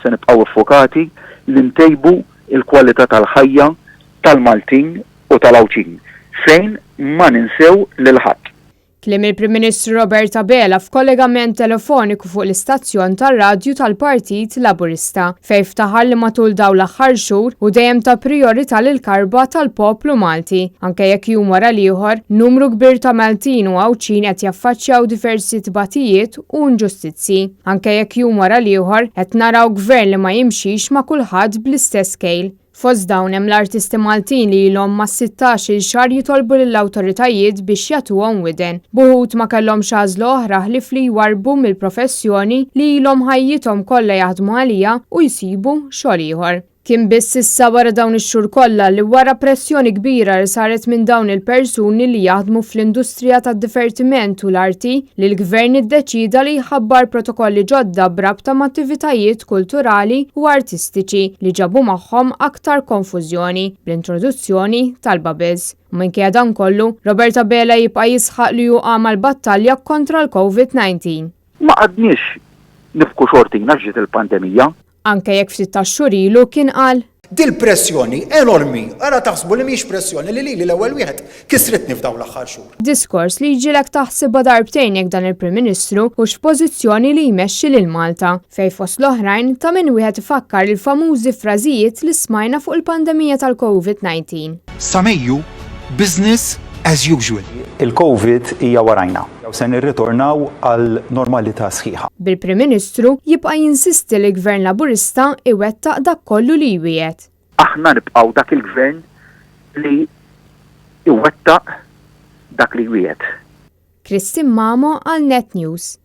se nibqgħu iffokati li ntejbu il-kwalità tal-ħajja tal-Maltin u tal-Awċin fejn ma ninsew lil ħadd. Kliem il-Prim Ministru Roberta Bela f'kollegament telefoniku fuq l-istazzjon tar-radju tal-Partit Laburista fejn ftaħar li matul dawn l-aħħar xhur u dejjem ta' priorità lil karba tal-poplu Malti. Anke jekk jum wara ieħor numru kbir ta' Maltin u Awċin qed jaffaċċjaw diversi tbatijiet u inġustizzi. Anke jekk jum wara ieħor qed naraw gvern li ma jimxix ma' kulħadd bl-istess scale. Fost dawn hemm l-artisti Maltin li ilhom ma' 16-il xahar jitolbu lill-awtoritajiet biex jagħtuhom widen. Buħud ma kellhomx għażla oħra ħlif li jwarbu mill-professjoni li ilhom ħajjithom kollha jaħdmu għalija u jsibu xogħol ieħor. Kien biss issa wara dawn ix-xhur kollha li wara pressjoni kbira li saret minn dawn il-persuni li jaħdmu fl-industrija tad-divertiment u l-arti li l-gvern iddeċida li jħabbar protokolli ġodda brabta ma' attivitajiet kulturali u artistiċi li ġabu magħhom aktar konfużjoni bl-introduzzjoni tal-bubbles. Minkejja dan kollu, Roberta Bela jibqa' jisħaq li hu għamal battalja kontra l-COVID-19. Ma qadniex nifku xortina ġiet il-pandemija. Anke jekk ftit xhur ilu kien qal. Dil-pressjoni enormi, ara taħsbu li mhix pressjoni li l-ewwel wieħed kisritni f'dawn l-aħħar xhur. Diskors li jġilek taħsibha darbtejn jekk dan il-Prim Ministru u x'pożizzjoni li jmexxi lil Malta, fejn fost l-oħrajn ta' min wieħed ifakkar il-famużi frażijiet li smajna fuq il-pandemija tal-COVID-19. Sa Mejju, business as usual. Il-COVID hija warajna. Se nirritornaw għal normalità sħiħa. Bil-Prim Ministru jibqa' jinsisti li l-Gvern Laburista iwettaq dak kollu li jwiegħed. Aħna nibqgħu dak il-gvern li iwettaq dak li jwiegħed. Kristin Mamo għal Net News.